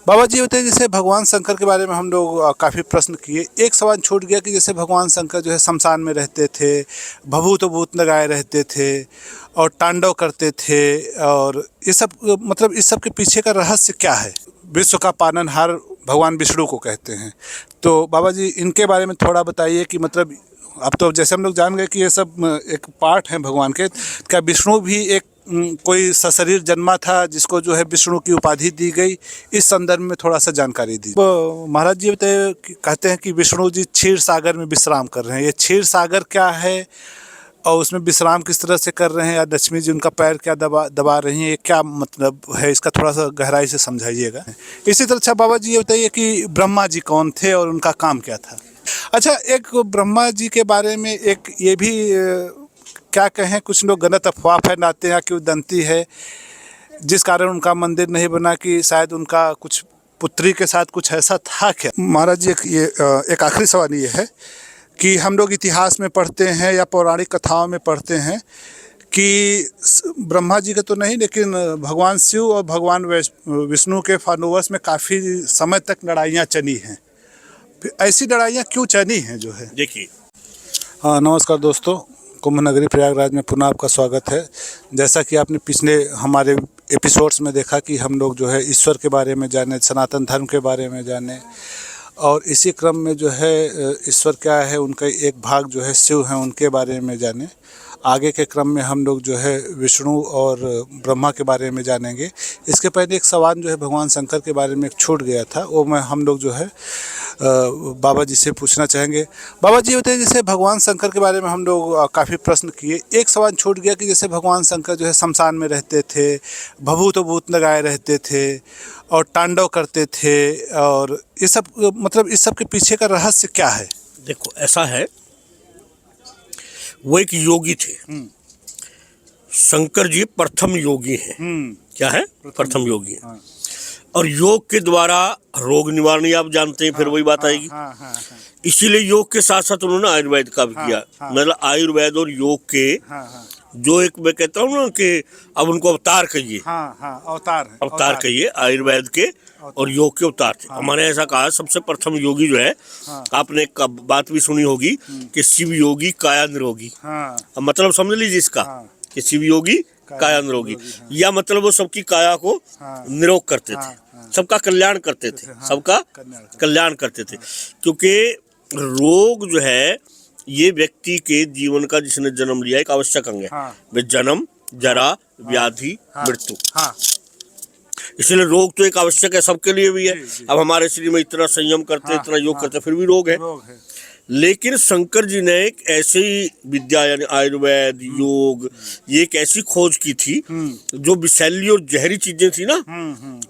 बाबा जी होते हैं, जैसे भगवान शंकर के बारे में हम लोग काफ़ी प्रश्न किए। एक सवाल छूट गया कि जैसे भगवान शंकर जो है शमशान में रहते थे, भभूत भूत लगाए रहते थे और तांडव करते थे, और ये सब मतलब इस सब के पीछे का रहस्य क्या है? विश्व का पालनहार भगवान विष्णु को कहते हैं। तो बाबा जी इनके बारे में थोड़ा बताइए कि मतलब अब तो जैसे हम लोग जान गए कि ये सब एक पार्ट हैं भगवान के। क्या विष्णु भी एक कोई सशरीर जन्मा था जिसको जो है विष्णु की उपाधि दी गई? इस संदर्भ में थोड़ा सा जानकारी दी। तो महाराज जी बताए, कहते हैं कि विष्णु जी क्षीर सागर में विश्राम कर रहे हैं। ये क्षीर सागर क्या है और उसमें विश्राम किस तरह से कर रहे हैं, या लक्ष्मी जी उनका पैर क्या दबा रही हैं, ये क्या मतलब है? इसका थोड़ा सा गहराई से समझाइएगा। इसी तरह अच्छा बाबा जी ये बताइए कि ब्रह्मा जी कौन थे और उनका काम क्या था? अच्छा, एक ब्रह्मा जी के बारे में एक ये भी क्या कहें, कुछ लोग गलत अफवाह फैलाते हैं कि वो दंती है, जिस कारण उनका मंदिर नहीं बना, कि शायद उनका कुछ पुत्री के साथ कुछ ऐसा था क्या? महाराज जी एक आखिरी सवाल ये है कि हम लोग इतिहास में पढ़ते हैं या पौराणिक कथाओं में पढ़ते हैं कि ब्रह्मा जी का तो नहीं, लेकिन भगवान शिव और भगवान विष्णु के फॉलोअर्स में काफ़ी समय तक लड़ाइयाँ चली हैं। ऐसी लड़ाइयाँ क्यों चली हैं जो है? देखिए, हाँ, नमस्कार दोस्तों, कुंभ नगरी प्रयागराज में पुनः आपका स्वागत है। जैसा कि आपने पिछले हमारे एपिसोड्स में देखा कि हम लोग जो है ईश्वर के बारे में जाने, सनातन धर्म के बारे में जाने, और इसी क्रम में जो है ईश्वर क्या है, उनका एक भाग जो है शिव हैं, उनके बारे में जाने। आगे के क्रम में हम लोग जो है विष्णु और ब्रह्मा के बारे में जानेंगे। इसके पहले एक सवाल जो है भगवान शंकर के बारे में एक छूट गया था, वो हम लोग जो है बाबा जी से पूछना चाहेंगे। बाबा जी होते हैं, जैसे भगवान शंकर के बारे में हम लोग काफ़ी प्रश्न किए। एक सवाल छूट गया कि जैसे भगवान शंकर जो है शमशान में रहते थे, भभूत भूत लगाए रहते थे और तांडव करते थे, और ये सब मतलब इस सब के पीछे का रहस्य क्या है? देखो ऐसा है, वो एक योगी थे। शंकर जी प्रथम योगी हैं। क्या है? प्रथम योगी हैं। हाँ। और योग के द्वारा रोग निवारण आप जानते हैं। फिर वही बात आएगी। इसीलिए योग के साथ साथ उन्होंने आयुर्वेद का भी किया। मतलब आयुर्वेद और योग के जो एक मैं कहता हूँ ना कि अब उनको अवतार कहिए। अवतार कहिए आयुर्वेद के और योग के अवतार थे। हमारे ऐसा कहा सबसे प्रथम योगी जो है, आपने एक बात भी सुनी होगी कि शिव योगी काया निरोगी। अब मतलब समझ लीजिए इसका कि शिव योगी काया निरोगी, या मतलब वो सबकी काया को निरोग करते थे, सबका कल्याण करते थे, सबका कल्याण करते थे। क्योंकि रोग जो है ये व्यक्ति के जीवन का, जिसने जन्म लिया, एक आवश्यक अंग है। जन्म, जरा, व्याधि, मृत्यु। इसलिए रोग तो एक आवश्यक है, सबके लिए भी है। अब हमारे शरीर में इतना संयम करते, इतना योग करते, फिर भी रोग है। लेकिन शंकर जी ने एक ऐसी विद्या यानी आयुर्वेद, योग, ये एक ऐसी खोज की थी जो विषैली और जहरी चीजें थी ना,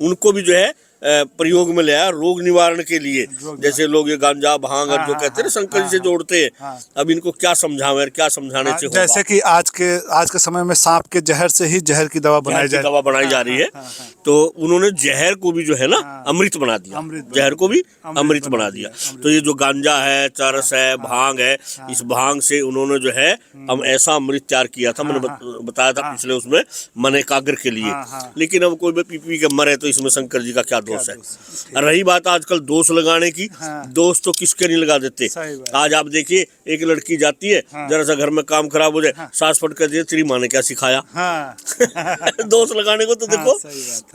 उनको भी जो है प्रयोग में लाया रोग निवारण के लिए। जैसे लोग ये गांजा, भांग और जो कहते हैं ना शंकर जी से जोड़ते हैं। अब इनको क्या समझावे और क्या समझाने से होगा। जैसे कि आज के समय में सांप के जहर से ही जहर की दवा बनाई जा रही है। तो उन्होंने जहर को भी जो है ना अमृत बना दिया, जहर को भी अमृत बना दिया। तो ये जो गांजा है, चरस है, भांग है, इस भांग से उन्होंने जो है हम ऐसा अमृत तैयार किया था। मैंने बताया था पिछले उसमें, मन एकाग्र के लिए। लेकिन अब कोई भी पी के मरे तो इसमें शंकर जी का क्या दोष है? रही बात आजकल दोष लगाने की, दोष तो किसके नहीं लगा देते। आज आप देखिए, एक लड़की जाती है, जरा सा घर में काम खराब हो जाए, सास फट कर दिए, तेरी माँ ने क्या सिखाया। दोष लगाने को तो देखो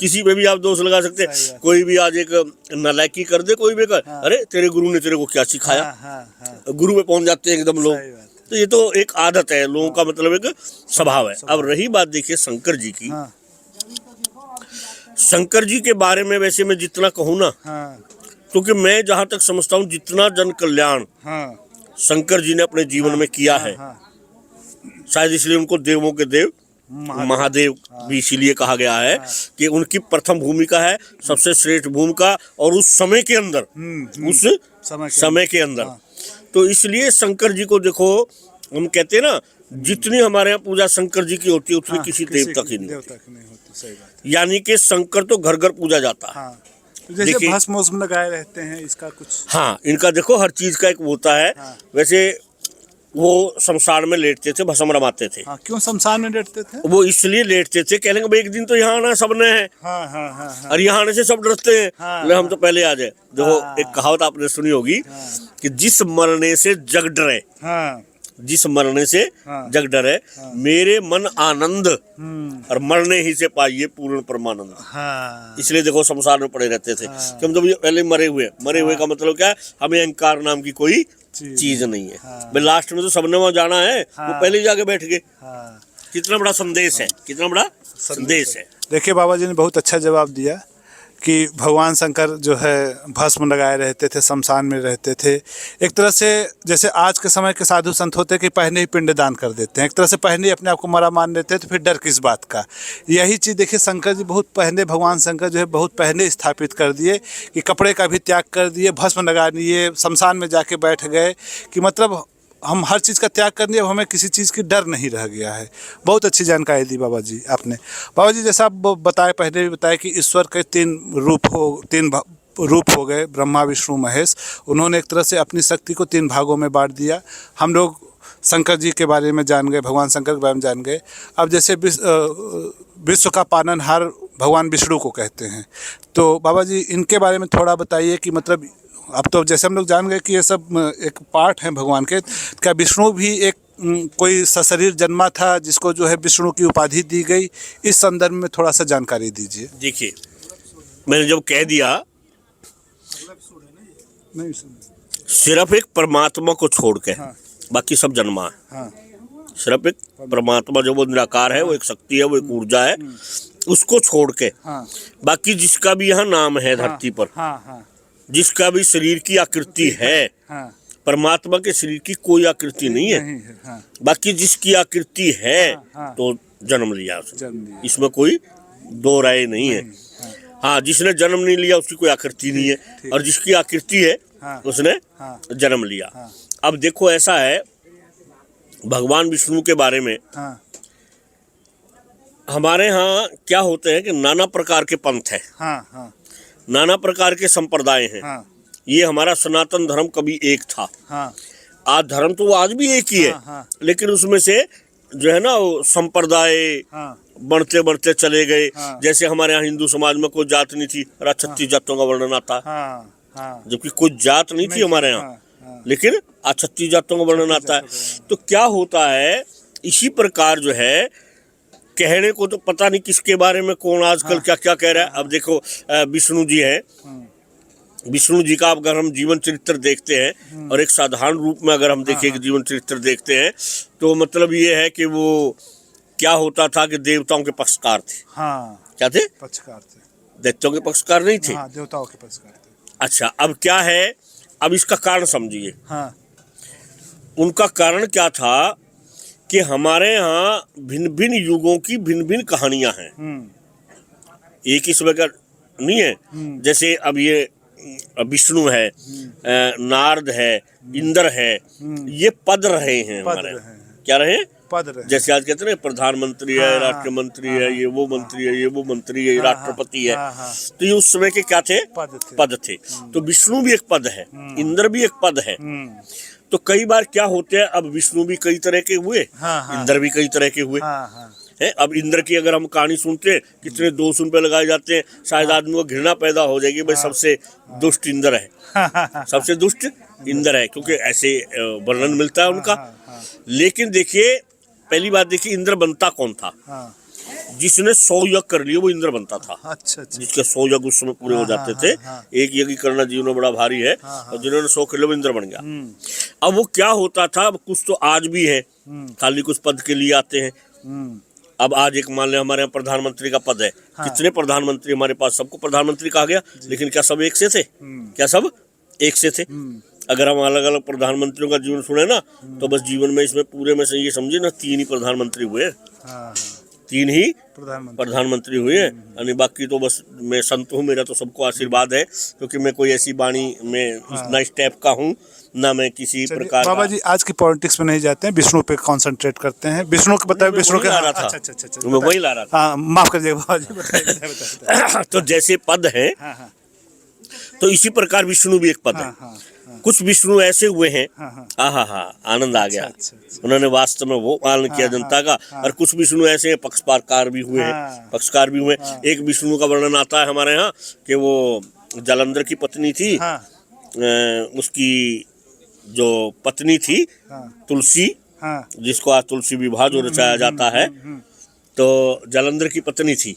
किसी पे भी आप दोष लगा सकते हैं। कोई भी आज एक नालायकी कर दे, कोई भी कर, अरे तेरे गुरु ने तेरे को क्या सिखाया। गुरु पे पहुंच जाते हैं एकदम लोग। तो ये तो एक आदत है लोगों का, मतलब एक स्वभाव है। अब रही बात देखिए शंकर जी की। शंकर जी के बारे में वैसे मैं जितना कहूँ ना, क्योंकि मैं जहाँ तक समझता हूँ जितना जन कल्याण शंकर जी ने अपने जीवन में किया है, शायद इसलिए उनको देवों के देव महादेव भी इसीलिए कहा गया है कि उनकी प्रथम भूमिका है, सबसे श्रेष्ठ भूमिका, और उस समय के अंदर, उस समय के अंदर। तो इसलिए शंकर जी को देखो, हम कहते हैं ना जितनी हमारे यहाँ पूजा शंकर जी की होती है उतनी किसी देवता की नहीं होती। यानी कि शंकर तो घर घर पूजा जाता है। जैसे भस्म लगाए रहते हैं, इसका कुछ। हाँ, इनका देखो हर चीज का एक होता है। वैसे वो शमशान में लेटते थे, भस्म रमाते थे। हाँ, क्यों शमशान में लेटते थे? वो इसलिए लेटते थे, कह लेंगे भाई एक दिन तो यहाँ आना सबने है। हाँ हाँ हाँ हाँ। और यहाँ आने से सब डरते हैं, हाँ, बोले हम तो पहले आ जाए। देखो हाँ। एक कहावत आपने सुनी होगी कि जिस मरने से जग डरे, हाँ जिस मरने से हाँ। जग डरे, मेरे मन आनंद और मरने ही से पाइए पूर्ण परमानंद। हाँ इसलिए देखो शमशान में पड़े रहते थे कि हम तो पहले मरे हुए का मतलब क्या है, हमें अहंकार नाम की कोई चीज नहीं है। भाई लास्ट में तो सबने वहां जाना है, वो पहले ही जाके बैठ गए। कितना बड़ा संदेश है, कितना बड़ा संदेश है। देखिए बाबा जी ने बहुत अच्छा जवाब दिया कि भगवान शंकर जो है भस्म लगाए रहते थे, शमशान में रहते थे। एक तरह से जैसे आज के समय के साधु संत होते हैं कि पहले ही पिंडदान कर देते हैं, एक तरह से पहले ही अपने आप को मरा मान लेते हैं, तो फिर डर किस बात का। यही चीज़ देखिए शंकर जी बहुत पहले, भगवान शंकर जो है बहुत पहले स्थापित कर दिए कि कपड़े का भी त्याग कर दिए, भस्म लगा दिए, शमशान में जाके बैठ गए कि मतलब हम हर चीज़ का त्याग कर दिए, अब हमें किसी चीज़ की डर नहीं रह गया है। बहुत अच्छी जानकारी दी बाबा जी आपने। बाबा जी जैसा आप बताए, पहले भी बताया कि ईश्वर के तीन रूप हो गए, ब्रह्मा विष्णु महेश। उन्होंने एक तरह से अपनी शक्ति को 3 भागों में बांट दिया। हम लोग शंकर जी के बारे में जान गए, भगवान शंकर के बारे में जान गए। अब जैसे विश्व का पालनहार भगवान विष्णु को कहते हैं, तो बाबा जी इनके बारे में थोड़ा बताइए कि मतलब अब तो जैसे हम लोग जान गए कि ये सब एक पार्ट हैं भगवान के, क्या विष्णु भी एक कोई सशरीर जन्मा था जिसको जो है विष्णु की उपाधि दी गई? इस संदर्भ में थोड़ा सा जानकारी दीजिए। देखिए मैंने जब कह दिया सिर्फ एक परमात्मा को छोड़ के बाकी सब जन्मा है। सिर्फ एक परमात्मा जो वो निराकार है, वो एक शक्ति है, वो एक ऊर्जा है, उसको छोड़ के बाकी जिसका भी यहाँ नाम है धरती पर, जिसका भी शरीर की आकृति है, परमात्मा के शरीर की कोई आकृति नहीं है। बाकी जिसकी आकृति है तो जन्म लिया उसने, इसमें कोई दो राय नहीं है। हाँ, जिसने जन्म नहीं लिया उसकी कोई आकृति नहीं है, और जिसकी आकृति है उसने जन्म लिया। अब देखो ऐसा है, भगवान विष्णु के बारे में हमारे यहाँ क्या होते हैं कि नाना प्रकार के पंथ है, नाना प्रकार के संप्रदाय हैं। ये हमारा सनातन धर्म कभी एक था। आज धर्म तो आज भी एक ही है, लेकिन उसमें से जो है ना वो संप्रदाय बढ़ते बढ़ते चले गए। जैसे हमारे यहाँ हिंदू समाज में कोई जात नहीं थी, 36 जातों का वर्णन आता, जबकि कोई जात नहीं थी हमारे यहाँ, लेकिन 36 जातों का वर्णन आता है। तो क्या होता है, इसी प्रकार जो है कहने को तो पता नहीं किसके बारे में कौन आजकल क्या क्या कह रहा है। अब देखो विष्णु जी है, विष्णु जी का अगर हम जीवन चरित्र देखते हैं और एक साधारण रूप में अगर हम देखें जीवन चरित्र देखते हैं, तो मतलब ये है कि वो क्या होता था कि देवताओं के पक्षकार थे। क्या थे? पक्षकार थे। दैत्यों के पक्षकार नहीं थे, देवताओं के पक्षकार थे। अच्छा, अब क्या है, अब इसका कारण समझिए। उनका कारण क्या था कि हमारे यहाँ भिन्न भिन्न युगों की भिन्न भिन्न कहानियां हैं, एक ही समय का नहीं है। जैसे अब ये विष्णु है, नारद है, इंद्र है, ये पद रहे हैं हमारे। क्या रहे? पद रहे। जैसे आज कहते हैं प्रधानमंत्री है, राष्ट्र मंत्री है, ये वो मंत्री है, ये वो मंत्री है, राष्ट्रपति है। तो ये उस समय के क्या थे? पद थे। तो विष्णु भी एक पद है, इंद्र भी एक पद है। तो कई बार क्या होते हैं, अब विष्णु भी कई तरह के हुए, इंद्र भी कई तरह के हुए है। अब इंद्र की अगर हम कहानी सुनते हैं, कितने दोष उन पे लगाए जाते हैं, शायद आदमी को घृणा पैदा हो जाएगी, भाई सबसे दुष्ट इंद्र है, सबसे दुष्ट इंद्र है, क्योंकि ऐसे वर्णन मिलता है उनका। लेकिन देखिए, पहली बात देखिए, इंद्र बनता कौन था? जिसने 100 यज्ञ कर लिए वो इंद्र बनता था। अच्छा। जिसके 100 यज्ञ उस समय पूरे हो जाते थे। एक यज्ञ करना जीवन में बड़ा भारी है, और जिन्होंने 100 कर लिए वो इंद्र बन गया। अब वो क्या होता था, कुछ तो आज भी है, खाली कुछ पद के लिए आते हैं। अब आज एक मान लें हमारे यहाँ प्रधानमंत्री का पद है, कितने प्रधानमंत्री हमारे पास, सबको प्रधानमंत्री कहा गया, लेकिन क्या सब एक से थे? क्या सब एक से थे? अगर हम अलग अलग प्रधानमंत्रियों का जीवन सुने ना, तो बस जीवन में इसमें पूरे में से ये समझे ना, 3 ही प्रधानमंत्री हुए, 3 ही प्रधानमंत्री हुए, यानी बाकी तो बस मैं संत हूँ, मेरा तो सबको आशीर्वाद है, क्योंकि मैं कोई ऐसी वाणी में ना इस टाइप का हूँ, ना मैं किसी प्रकार। बाबा जी आज की पॉलिटिक्स में नहीं जाते हैं, विष्णु पे कंसंट्रेट करते हैं। विष्णु को बताए, विष्णु के अच्छा, मैं वही ला रहा था। माफ कर दीजिएगा बाबा जी, बताइए। तो जैसे पद है, तो इसी प्रकार विष्णु भी एक पद है। कुछ विष्णु ऐसे हुए हैं, आनंद आ गया। उन्होंने वास्तव में वो पालन किया जनता का। और कुछ विष्णु ऐसे हैं पक्षपातकार भी हुए हैं, पक्षकार भी हुए। एक विष्णु का वर्णन आता है हमारे यहाँ कि वो जालंधर की पत्नी थी, उसकी जो पत्नी थी तुलसी, जिसको आज तुलसी विवाह जो रचाया जाता है, तो जालंधर की पत्नी थी।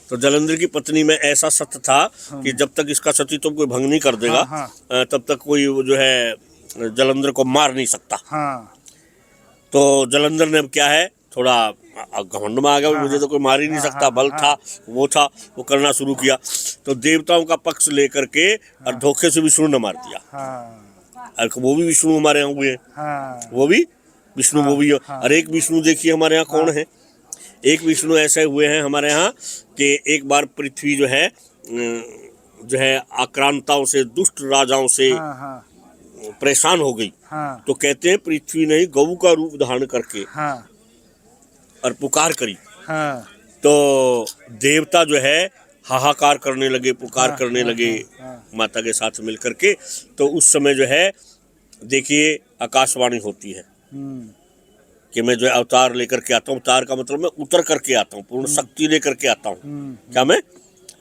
तो जालंधर की पत्नी में ऐसा सत्य था कि जब तक इसका सतीत्व कोई भंग नहीं कर देगा तब तक कोई जो है जालंधर को मार नहीं सकता। तो जालंधर ने अब क्या है, थोड़ा घमंड में आ गया, मुझे तो कोई मार ही नहीं सकता, बल था वो था, वो करना शुरू किया। तो देवताओं का पक्ष लेकर के और धोखे से विष्णु ने मार दिया। और वो भी विष्णु हमारे यहाँ हुए, वो भी विष्णु, वो भी। और एक विष्णु देखिए हमारे यहाँ कौन है, एक विष्णु ऐसे हुए हैं हमारे यहाँ कि एक बार पृथ्वी जो है आक्रांताओं से, दुष्ट राजाओं से परेशान हो गई। तो कहते हैं पृथ्वी ने गऊ का रूप धारण करके और पुकार करी। तो देवता जो है हाहाकार करने लगे, पुकार करने लगे माता के साथ मिलकर के। तो उस समय जो है देखिए आकाशवाणी होती है कि मैं जो है अवतार लेकर के आता हूँ। अवतार का मतलब मैं उतर करके आता हूँ, पूर्ण शक्ति लेकर के आता हूँ। क्या मैं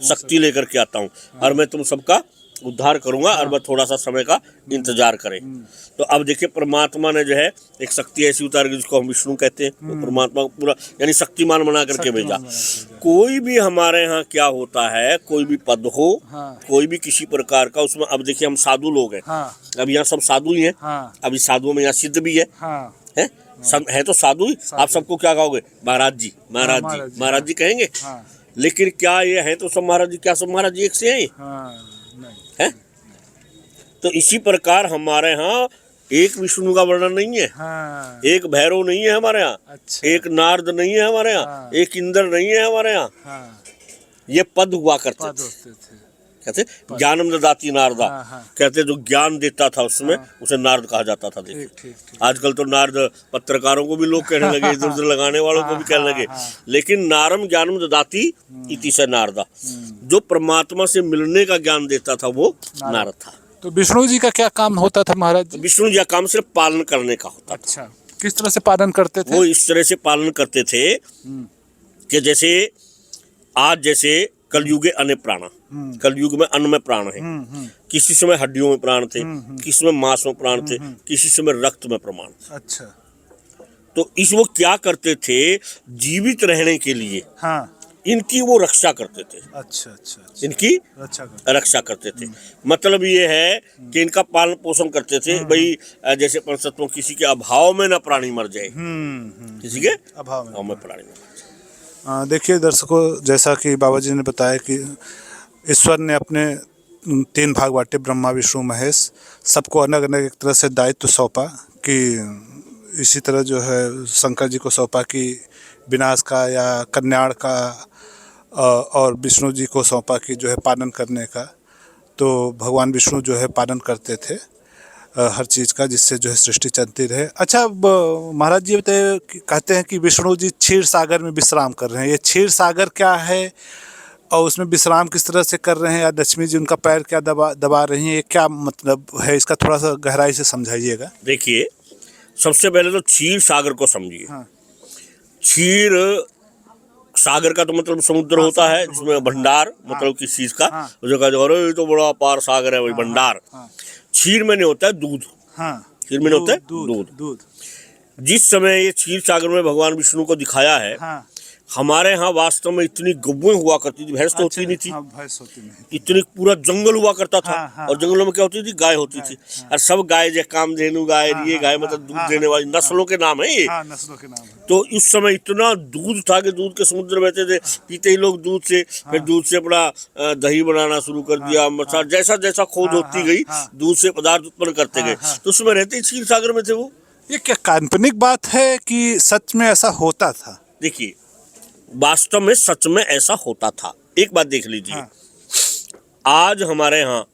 शक्ति लेकर के आता हूँ और मैं तुम सबका उद्धार करूंगा और मैं थोड़ा सा समय का इंतजार करें। तो अब देखिए परमात्मा ने जो है एक शक्ति ऐसी उतार की जिसको हम विष्णु कहते हैं, वो परमात्मा को पूरा यानी शक्तिमान बना करके भेजा। कोई भी हमारे यहाँ क्या होता है, कोई भी पद हो, कोई भी किसी प्रकार का, उसमें अब देखिए हम साधु लोग हैं, अब यहाँ सब साधु ही हैं। अभी साधुओं में यहाँ सिद्ध भी है है तो साधु ही। आप सबको क्या कहोगे, महाराज जी, महाराज जी, महाराज जी कहेंगे। लेकिन क्या ये है तो सब महाराज जी, क्या सब महाराज जी एक से हैं? तो इसी प्रकार हमारे यहाँ एक विष्णु का वर्णन नहीं है, एक भैरव नहीं है हमारे यहाँ, एक नारद नहीं है हमारे यहाँ, एक इंद्र नहीं है हमारे यहाँ। ये पद हुआ करते थे। कहते ज्ञानम ददाति नारदा, कहते जो ज्ञान देता था उसमें उसे नारद कहा जाता था। देखिए आजकल तो नारद पत्रकारों को भी लोग कहने लगे, इधर उधर लगाने वालों को भी कहने लगे। लेकिन नारम ज्ञानम ददाति इति से नारदा, जो परमात्मा से मिलने का ज्ञान देता था वो नारद था। तो विष्णु जी का क्या काम होता था महाराज जी? विष्णु जी का काम सिर्फ पालन करने का होता। अच्छा, किस तरह से पालन करते थे? वो इस तरह से पालन करते थे कि जैसे आज जैसे कलयुगे अन्य प्राण, कलयुग में अन्न में प्राण है। किसी समय हड्डियों में प्राण थे, किसी समय मांस में प्राण थे, किसी समय रक्त में प्राण। अच्छा, तो इस वो क्या करते थे, जीवित रहने के लिए इनकी वो रक्षा करते थे। अच्छा, इनकी रक्षा करते थे। मतलब ये है कि इनका पालन पोषण करते थे। भाई जैसे पंचतत्वों, किसी के अभाव में ना प्राणी मर जाए, किसी के अभाव में प्राणी मर जाए। देखिए दर्शकों, जैसा कि बाबा जी ने बताया कि ईश्वर ने अपने 3 भाग बांटे, ब्रह्मा विष्णु महेश, सबको अलग अलग एक तरह से दायित्व सौंपा कि इसी तरह जो है शंकर जी को सौंपा कि विनाश का या कल्याण का, और विष्णु जी को सौंपा कि जो है पालन करने का। तो भगवान विष्णु जो है पालन करते थे हर चीज़ का, जिससे जो है सृष्टि चलती रहे। अच्छा महाराज जी बताइए, कहते हैं कि विष्णु जी क्षीर सागर में विश्राम कर रहे हैं। ये क्षीर सागर क्या है और उसमें विश्राम किस तरह से कर रहे हैं, या लक्ष्मी जी उनका पैर क्या दबा रही हैं, ये क्या मतलब है, इसका थोड़ा सा गहराई से समझाइएगा। देखिए सबसे पहले तो क्षीर सागर को समझिए। क्षीर सागर का तो मतलब समुद्र होता है, जिसमें भंडार मतलब किस चीज का, जो कहते हैं अरे ये तो बड़ा अपार सागर है, वही भंडार। क्षीर में नहीं होता है दूध, क्षीर में होता है दूध। जिस समय ये क्षीर सागर में भगवान विष्णु को दिखाया है, हमारे यहाँ वास्तव में इतनी गौएं हुआ करती थी, भैंस तो होती नहीं थी, इतनी पूरा जंगल हुआ करता था। और जंगलों में क्या होती थी, गाय होती थी। और सब गाय जो कामधेनु गाय, ये गाय मतलब दूध देने वाली नस्लों के नाम है ये। तो उस समय इतना दूध था कि दूध के समुद्र बहते थे, पीते ही लोग दूध से। फिर दूध से अपना दही बनाना शुरू कर दिया, मसाला, जैसा जैसा खोज होती गई दूध से पदार्थ उत्पन्न करते गए। तो उसमें रहते ही क्षीर सागर में थे वो। ये क्या काल्पनिक बात है कि सच में ऐसा होता था? देखिए वास्तव में सच में ऐसा होता था। एक बात देख लीजिए, आज हमारे यहाँ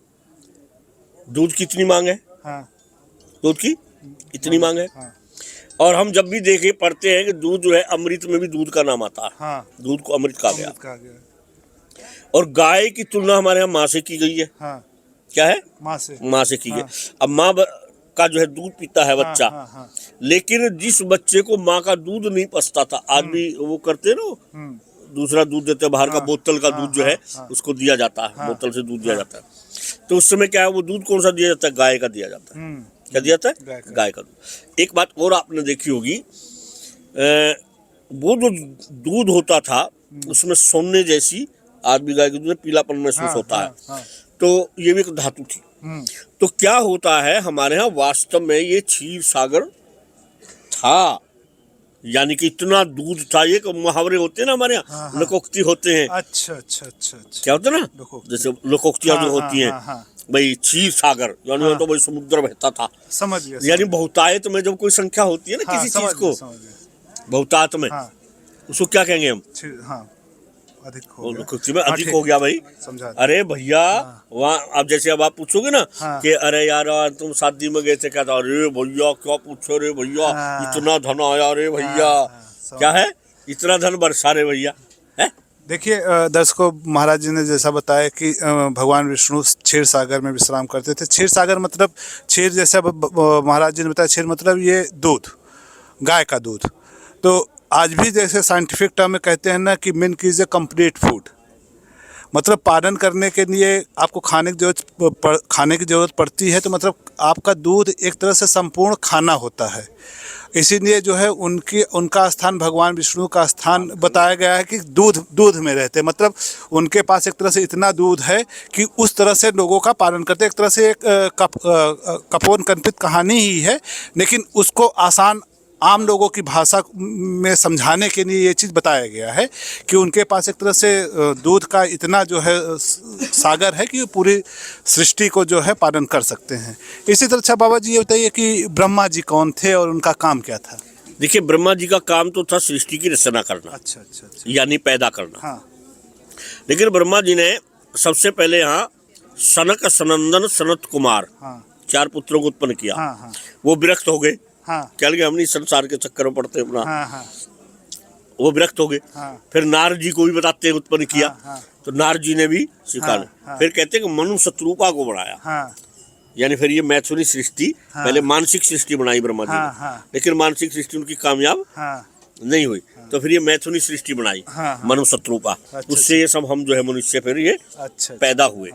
दूध की इतनी मांग है, दूध की इतनी मांग है। और हम जब भी देखे पढ़ते हैं कि दूध जो है, अमृत में भी दूध का नाम आता है, दूध को अमृत कहा गया। और गाय की तुलना हमारे यहाँ माँ से की गई है। क्या है, माँ से की गई। अब माँ का जो है दूध पीता है बच्चा, लेकिन जिस बच्चे को माँ का दूध नहीं पचता था, आज भी वो करते ना, दूसरा दूध देते हैं बाहर का, बोतल का दूध जो है उसको दिया जाता है, बोतल से दूध दिया जाता है। तो उस समय क्या है, वो दूध कौन सा दिया जाता है, गाय का दिया जाता है। क्या दिया जाता है, गाय का दूध। एक बात और आपने देखी होगी, वो जो दूध होता था उसमें सोने जैसी, आज भी गाय के दूध में पीलापन महसूस होता है। तो ये भी एक धातु थी। तो क्या होता है हमारे यहाँ वास्तव में ये क्षीर सागर था, यानी कि इतना दूध था। ये मुहावरे होते हैं ना हमारे यहाँ, लोकोक्ति होते हैं। अच्छा। क्या होता है ना, जैसे लोकोक्तियां जो होती हैं, भाई क्षीर सागर यानी तो भाई समुद्र बहता था, समझ गया। यानी बहुतायत में जब कोई संख्या होती है ना किसी चीज को, बहुतायत में उसको क्या कहेंगे हम, अधिक अधिक हो गया भाई। समझा। अरे भैया वहाँ अब जैसे अब आप पूछोगे ना कि अरे यार तुम शादी में गए थे, क्या था, अरे भैया क्या पूछो रे भैया, इतना धन आया रे भैया, क्या है, इतना धन बरसा रे भैया। देखिए दर्शकों, महाराज जी ने जैसा बताया कि भगवान विष्णु क्षीर सागर में विश्राम करते थे। क्षीर सागर मतलब क्षीर, जैसा महाराज जी ने बताया, क्षीर मतलब ये दूध, गाय का दूध। तो आज भी जैसे साइंटिफिक टर्म में कहते हैं ना कि milk is a complete food, मतलब पालन करने के लिए आपको खाने की ज़रूरत पड़ती है, तो मतलब आपका दूध एक तरह से संपूर्ण खाना होता है। इसीलिए जो है उनका स्थान, भगवान विष्णु का स्थान बताया गया है कि दूध में रहते, मतलब उनके पास एक तरह से इतना दूध है कि उस तरह से लोगों का पालन करते। एक तरह से एक कपोन कल्पित कहानी ही है, लेकिन उसको आसान आम लोगों की भाषा में समझाने के लिए ये चीज़ बताया गया है कि उनके पास एक तरह से दूध का इतना जो है सागर है कि पूरी सृष्टि को जो है पालन कर सकते हैं। इसी तरह अच्छा बाबा जी ये बताइए कि ब्रह्मा जी कौन थे और उनका काम क्या था? देखिए, ब्रह्मा जी का काम तो था सृष्टि की रचना करना। अच्छा। यानी पैदा करना। हाँ। लेकिन ब्रह्मा जी ने सबसे पहले यहाँ सनक, सनंदन, सनत कुमार, 4 पुत्रों को उत्पन्न किया। वो विरक्त हो गए। क्या लगे, हम नहीं संसार के चक्कर में पड़ते अपना। वो विरक्त हो गए। फिर नारद जी को भी बताते हैं उत्पन्न किया। तो नारद जी ने भी स्वीकार। फिर कहते हैं कि मनु शत्रुपा को बढ़ाया। यानी फिर ये मैथुनी सृष्टि, पहले मानसिक सृष्टि बनाई ब्रह्मा जी ने, लेकिन मानसिक सृष्टि उनकी कामयाब नहीं हुई। तो फिर ये मैथुनी सृष्टि बनाई, मनु शत्रुपा। उससे ये सब हम जो है मनुष्य फिर ये पैदा हुए।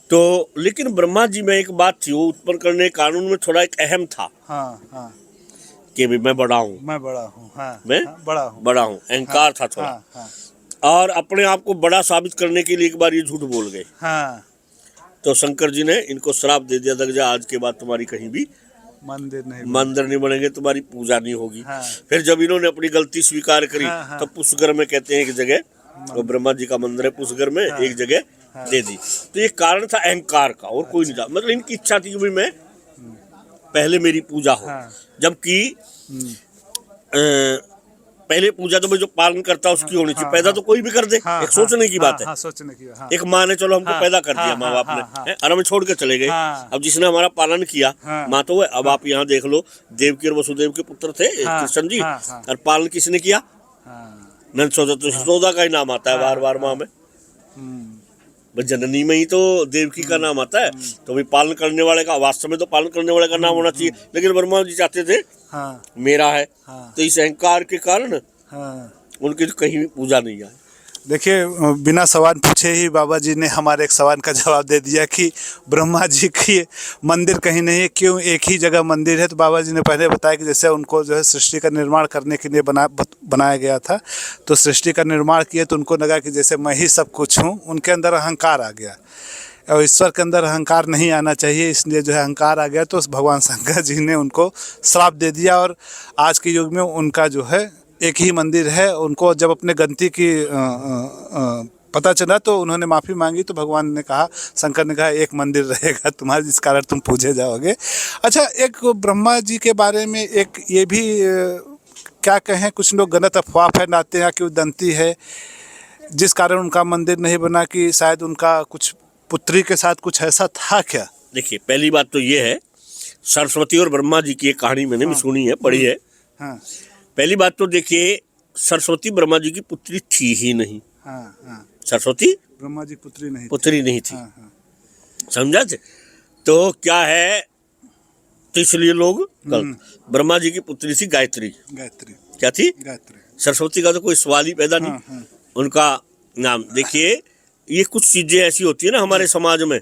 तो लेकिन ब्रह्मा जी में एक बात थी, वो उत्पन्न करने के कानून में थोड़ा एक अहम था कि मैं बड़ा हूँ, मैं बड़ा हूँ, अहंकार था थोड़ा। और अपने आप को बड़ा साबित करने के लिए एक बार ये झूठ बोल गए। तो शंकर जी ने इनको श्राप दे दिया था कि आज के बाद तुम्हारी कहीं भी मंदिर नहीं बनेंगे, तुम्हारी पूजा नहीं होगी। फिर जब इन्होंने अपनी गलती स्वीकार करी, तो पुष्कर में कहते हैं एक जगह, वो ब्रह्मा जी का मंदिर है पुष्कर में, एक जगह दे दी। तो ये कारण था अहंकार का, और कोई नहीं था। मतलब इनकी इच्छा थी कि भाई मैं पहले मेरी पूजा हो। जबकि पहले पूजा तो भाई जो पालन करता है उसकी होनी चाहिए। पैदा तो कोई भी कर दे, एक सोचने की बात है। एक माँ ने चलो हमको पैदा कर दिया, माँ बाप ने, और हमें छोड़ के चले गए। अब जिसने हमारा पालन किया, माँ तो है। अब आप यहाँ देख लो, देवकी और वसुदेव के पुत्र थे कृष्ण जी, और पालन किसने किया? नंद यशोदा का ही नाम आता है बार बार माँ में। जननी में ही तो देवकी का नाम आता है। तो भाई पालन करने वाले का, वास्तव में तो पालन करने वाले का नाम होना चाहिए, लेकिन ब्रह्मा जी चाहते थे मेरा है। तो इस अहंकार के कारण उनकी तो कहीं भी पूजा नहीं आई। देखिए, बिना सवाल पूछे ही बाबा जी ने हमारे एक सवाल का जवाब दे दिया कि ब्रह्मा जी की मंदिर कहीं नहीं है, क्यों एक ही जगह मंदिर है। तो बाबा जी ने पहले बताया कि जैसे उनको जो है सृष्टि का निर्माण करने के लिए बनाया गया था, तो सृष्टि का निर्माण किए तो उनको लगा कि जैसे मैं ही सब कुछ हूँ, उनके अंदर अहंकार आ गया। और ईश्वर के अंदर अहंकार नहीं आना चाहिए, इसलिए जो है अहंकार आ गया। तो भगवान शंकर जी ने उनको श्राप दे दिया, और आज के युग में उनका जो है एक ही मंदिर है। उनको जब अपने गलती की पता चला तो उन्होंने माफ़ी मांगी, तो भगवान ने कहा, शंकर ने कहा, एक मंदिर रहेगा तुम्हारा, जिस कारण तुम पूजे जाओगे। अच्छा, एक ब्रह्मा जी के बारे में एक ये भी क्या कहें, कुछ लोग गलत अफवाह फैलाते हैं कि वो दंती है, जिस कारण उनका मंदिर नहीं बना, कि शायद उनका कुछ पुत्री के साथ कुछ ऐसा था क्या? देखिए, पहली बात तो ये है, सरस्वती और ब्रह्मा जी की एक कहानी मैंने भी सुनी है, पढ़ी है। पहली बात तो देखिए, सरस्वती ब्रह्मा जी की पुत्री थी ही नहीं। सरस्वती ब्रह्मा जी पुत्री नहीं थी। समझा थे। तो क्या है, तो इसलिए लोग गलत। ब्रह्मा जी की पुत्री थी गायत्री। गायत्री क्या थी? गायत्री। सरस्वती का तो कोई सवाल ही पैदा नहीं। उनका नाम देखिए, ये कुछ चीजें ऐसी होती है ना हमारे समाज में,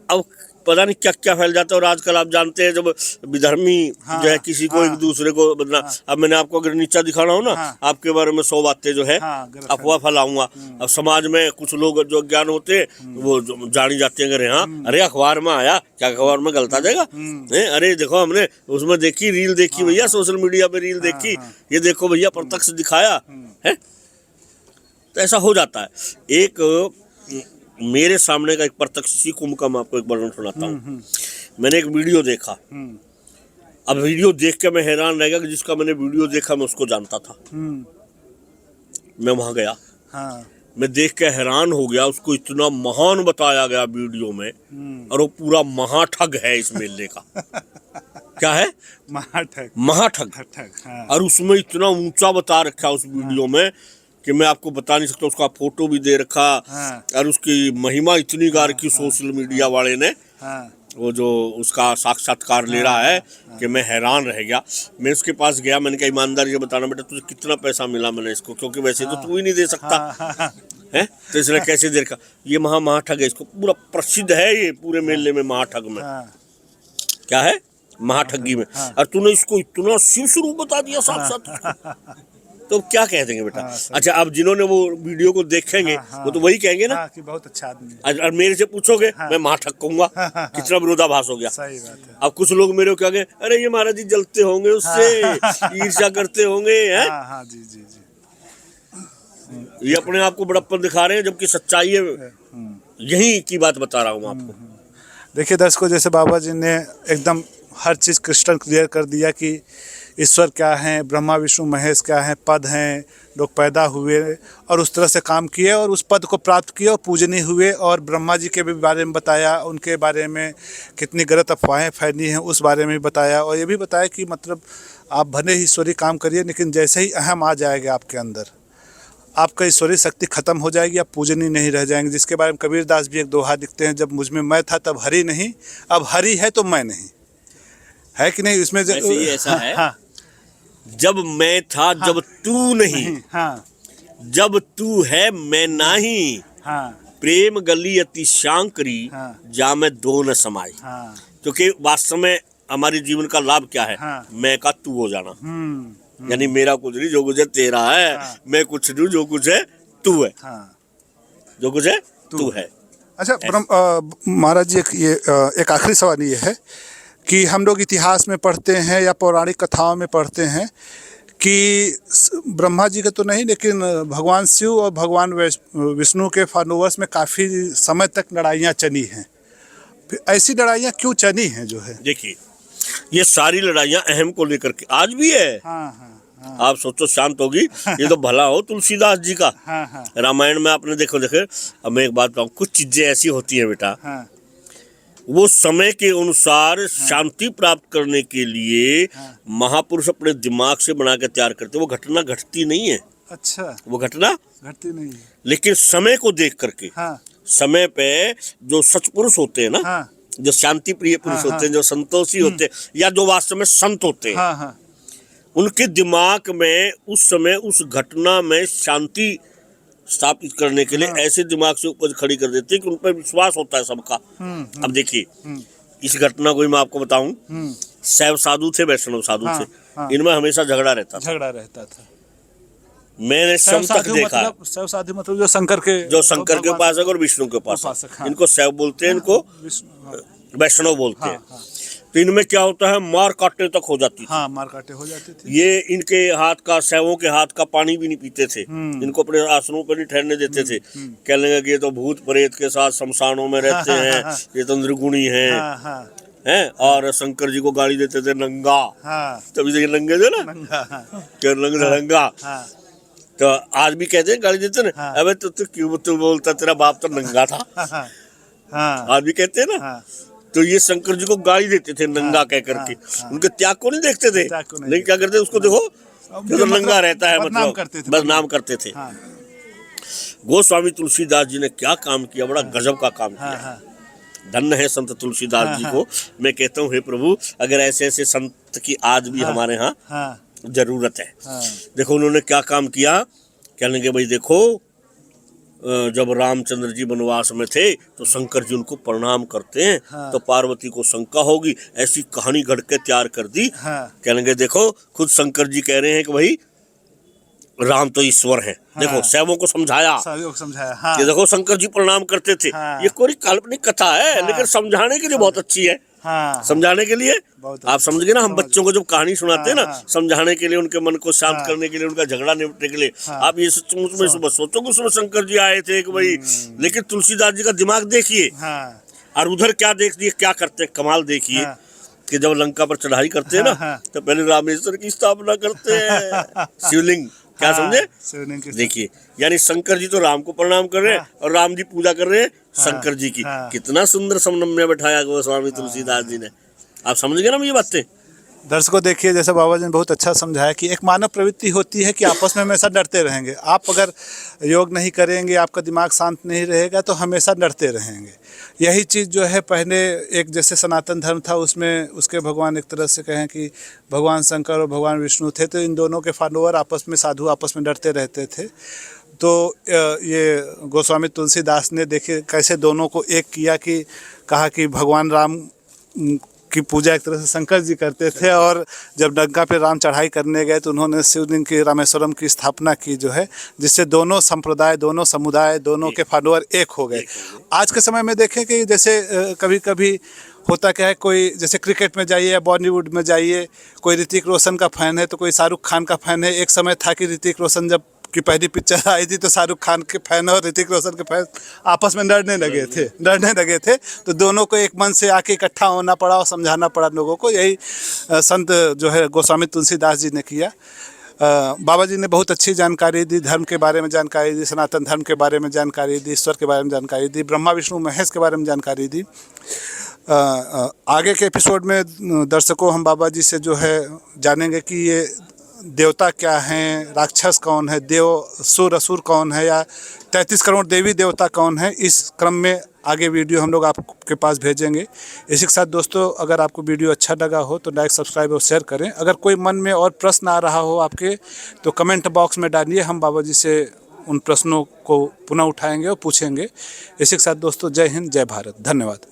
अब पता नहीं क्या क्या फैल जाता है। और आजकल आप जानते हैं, जब विधर्मी जो है किसी को एक दूसरे को बदला, अब मैंने आपको अगर नीचा दिखाना हो ना, आपके बारे में 100 बातें जो है अफवाह फैलाऊंगा। अब समाज में कुछ लोग जो ज्ञान होते हैं वो जानी जाते हैं, अगर हाँ अरे अखबार में आया, क्या अखबार में गलत आ जाएगा? अरे देखो हमने उसमें देखी, रील देखी भैया, सोशल मीडिया पे रील देखी, ये देखो भैया प्रत्यक्ष दिखाया है। तो ऐसा हो जाता है। एक मेरे सामने का एक प्रत्यक्ष इसी कुंभ का मैं आपको एक वर्णन सुनाता हूँ। मैंने एक वीडियो देखा। अब वीडियो देख के मैं हैरान रह गया कि जिसका मैंने वीडियो देखा मैं उसको जानता था। मैं वहां गया, मैं देख के हैरान हो गया। उसको इतना महान बताया गया वीडियो में, और वो पूरा महाठग है इस मेले का। क्या है? महाठग। महाठग। और उसमें इतना ऊंचा बता रखा उस वीडियो में कि मैं आपको बता नहीं सकता। उसका फोटो भी दे रखा, और उसकी महिमा इतनी गा रखी सोशल मीडिया वाले ने, वो जो उसका साक्षात्कार ले रहा है, कि मैं हैरान रह गया। मैं उसके पास गया, मैंने कहा ईमानदारी से बताना बेटा तुझे कितना पैसा मिला मैंने इसको, क्योंकि वैसे तो तू ही नहीं दे सकता है, तो इसने कैसे दे रखा? ये महाठग है, इसको पूरा प्रसिद्ध है ये पूरे मेले में महाठग में। क्या है? महाठगी में। और तूने इसको इतना शिव स्वरूप बता दिया साक्षात, तो क्या कह देंगे बेटा? अच्छा, अब जिन्होंने वो वीडियो को देखेंगे वो तो वही कहेंगे ना कि बहुत अच्छा आदमी है। और मेरे से पूछोगे मैं महाठग कहूंगा। कितना विरोधाभास हो गया। सही बात है। अब कुछ लोग मेरे को क्या कहेंगे, अरे ये महाराज जी जलते होंगे उससे, ईर्ष्या करते होंगे हैं। जी जी जी। ये अपने आप को बड़प्पन दिखा रहे हैं, जबकि सच्चाई है यही की बात बता रहा हूँ आपको। देखिए दर्शकों, जैसे बाबा जी ने एकदम हर चीज़ क्रिस्टल क्लियर कर दिया कि ईश्वर क्या है, ब्रह्मा विष्णु महेश क्या है, पद हैं, लोग पैदा हुए और उस तरह से काम किए और उस पद को प्राप्त किए और पूजनीय हुए। और ब्रह्मा जी के भी बारे में बताया, उनके बारे में कितनी गलत अफवाहें फैली हैं उस बारे में भी बताया। और ये भी बताया कि मतलब आप भले ही ईश्वरी काम करिए, लेकिन जैसे ही अहम आ जाएगा आपके अंदर, आपका ईश्वरी शक्ति खत्म हो जाएगी, आप पूजनीय नहीं रह जाएंगे। जिसके बारे में कबीरदास भी एक दोहा लिखते हैं, जब मुझ में मैं था तब हरि नहीं, अब हरि है तो मैं नहीं, है कि नहीं? इसमें ऐसा है। जब मैं था जब तू नहीं, जब तू है मैं नहीं, प्रेम गली अति शांकरी, जा मैं दो न समाई। क्योंकि वास्तव में हमारे जीवन का लाभ क्या है? मैं का तू हो जाना। यानी मेरा कुछ नहीं, जो कुछ है तेरा है। मैं कुछ नहीं, जो कुछ है तू है। जो कुछ है तू है। अच्छा महाराज जी, एक आखिरी सवाल ये है कि हम लोग इतिहास में पढ़ते हैं या पौराणिक कथाओं में पढ़ते हैं कि ब्रह्मा जी के तो नहीं, लेकिन भगवान शिव और भगवान विष्णु के फॉलोअर्स में काफ़ी समय तक लड़ाइयाँ चली हैं। ऐसी लड़ाइयाँ क्यों चली हैं जो है? देखिए, ये सारी लड़ाइयाँ अहम को लेकर के आज भी है। आप सोचो शांत होगी। ये तो भला हो तुलसीदास जी का। रामायण में आपने देखो अब मैं एक बात बताऊँ, कुछ चीजें ऐसी होती हैं बेटा, वो समय के अनुसार शांति प्राप्त करने के लिए महापुरुष अपने दिमाग से बना के तैयार करते। वो घटना घटती नहीं है। अच्छा, वो घटना घटती नहीं है, लेकिन समय को देख करके, समय पे जो सच पुरुष होते हैं ना, जो शांति प्रिय पुरुष होते हैं, जो संतोषी होते हैं, या जो वास्तव में संत होते हैं, उनके दिमाग में उस समय उस घटना में शांति स्थापित करने के लिए ऐसे दिमाग से उपज खड़ी कर देते हैं कि उन पर विश्वास होता है सबका। अब देखिए, इस घटना को मैं आपको बताऊं, शैव साधु थे, वैष्णव साधु थे, इनमें हमेशा झगड़ा रहता था। मैंने शव तक देखा। शैव साधु मतलब जो शंकर के उपासक और विष्णु के उपासक। इनको शैव बोलते हैं, इनको वैष्णव बोलते हैं। तो इनमें क्या होता है, मार काटे तक हो जाती थी। मार काटे हो जाती थी। ये इनके हाथ का, शैवों के हाथ का पानी भी नहीं पीते थे। इनको अपने आसनों पर नहीं ठहरने देते थे। कहने लगे कि ये तो भूत प्रेत के साथ शमशानों में रहते हैं, ये तो निर्गुणी हैं। और शंकर जी को गाली देते थे नंगा। तभी से नंगे थे ना, क्या नंगा। तो आज भी कहते हैं, गाली देते ना, अबे तो क्यों तू बोलता, तेरा बाप तो नंगा था। आज भी कहते हैं ना। तो ये शंकर जी को गाली देते थे नंगा कह करके। उनके त्याग को नहीं देखते थे, लेकिन क्या करते, उसको देखो तो नंगा रहता है, मतलब बदनाम करते थे। गोस्वामी तुलसीदास जी ने क्या काम किया, बड़ा गजब का काम किया। धन्य है संत तुलसीदास जी को। मैं कहता हूँ हे प्रभु, अगर ऐसे ऐसे संत की आज भी हमारे यहाँ जरूरत है। देखो उन्होंने क्या काम किया, कहने के भाई देखो जब रामचंद्र जी वनवास में थे तो शंकर जी उनको प्रणाम करते हैं, तो पार्वती को शंका होगी, ऐसी कहानी घड़ के तैयार कर दी। कहने के देखो खुद शंकर जी कह रहे हैं कि भाई राम तो ईश्वर है। देखो सेवकों को समझाया कि देखो शंकर जी प्रणाम करते थे। ये कोई काल्पनिक कथा है, लेकिन समझाने के लिए बहुत अच्छी है। समझाने के लिए आप समझ गए ना, हम बच्चों को जब कहानी सुनाते हैं ना, समझाने के लिए, उनके मन को शांत करने के लिए, उनका झगड़ा निपटने के लिए। आप ये सचमुच में सुबह सोचो कि उसमें शंकर जी आए थे कि भाई, लेकिन तुलसीदास जी का दिमाग देखिए और उधर क्या देख दिए, क्या करते हैं, कमाल देखिए कि जब लंका पर चढ़ाई करते हैं ना, तो पहले रामेश्वर की स्थापना करते हैं, शिवलिंग, क्या समझे, देखिए। यानी शंकर जी तो राम को प्रणाम कर रहे हैं और राम जी पूजा कर रहे हैं शंकर जी की। कितना सुंदर समन्वय बैठाया गोस्वामी तुलसीदास जी ने। आप समझ गए ना ये बातें। दर्शकों देखिए, जैसे बाबा जी ने बहुत अच्छा समझाया कि एक मानव प्रवृत्ति होती है कि आपस में हमेशा डरते रहेंगे। आप अगर योग नहीं करेंगे, आपका दिमाग शांत नहीं रहेगा, तो हमेशा डरते रहेंगे। यही चीज़ जो है पहले एक जैसे सनातन धर्म था, उसमें उसके भगवान एक तरह से कहें कि भगवान शंकर और भगवान विष्णु थे, तो इन दोनों के फॉलोअर आपस में, साधु आपस में डरते रहते थे। तो ये गोस्वामी तुलसीदास ने देखिए कैसे दोनों को एक किया, कि कहा कि भगवान राम की पूजा एक तरह से शंकर जी करते थे, और जब लंका पे राम चढ़ाई करने गए तो उन्होंने शिवलिंग की, रामेश्वरम की स्थापना की जो है, जिससे दोनों संप्रदाय, दोनों समुदाय, दोनों के फॉलोअर एक हो गए। आज के समय में देखें कि जैसे कभी कभी होता क्या है, कोई जैसे क्रिकेट में जाइए या बॉलीवुड में जाइए, कोई ऋतिक रोशन का फ़ैन है तो कोई शाहरुख खान का फ़ैन है। एक समय था कि ऋतिक रोशन जब की पहली पिक्चर आई थी तो शाहरुख खान के फैन और ऋतिक रोशन के फैन आपस में लड़ने लगे थे। तो दोनों को एक मन से आके इकट्ठा होना पड़ा और समझाना पड़ा लोगों को। यही संत जो है गोस्वामी तुलसीदास जी ने किया। बाबा जी ने बहुत अच्छी जानकारी दी, धर्म के बारे में जानकारी दी, सनातन धर्म के बारे में जानकारी दी, ईश्वर के बारे में जानकारी दी, ब्रह्मा विष्णु महेश के बारे में जानकारी दी। आगे के एपिसोड में दर्शकों हम बाबा जी से जो है जानेंगे कि ये देवता क्या हैं, राक्षस कौन है, देव सुर असुर कौन है, या 33 करोड़ देवी देवता कौन है। इस क्रम में आगे वीडियो हम लोग आपके पास भेजेंगे। इसी के साथ दोस्तों, अगर आपको वीडियो अच्छा लगा हो तो लाइक, सब्सक्राइब और शेयर करें। अगर कोई मन में और प्रश्न आ रहा हो आपके, तो कमेंट बॉक्स में डालिए, हम बाबा जी से उन प्रश्नों को पुनः उठाएंगे और पूछेंगे। इसी के साथ दोस्तों, जय हिंद, जय भारत, धन्यवाद।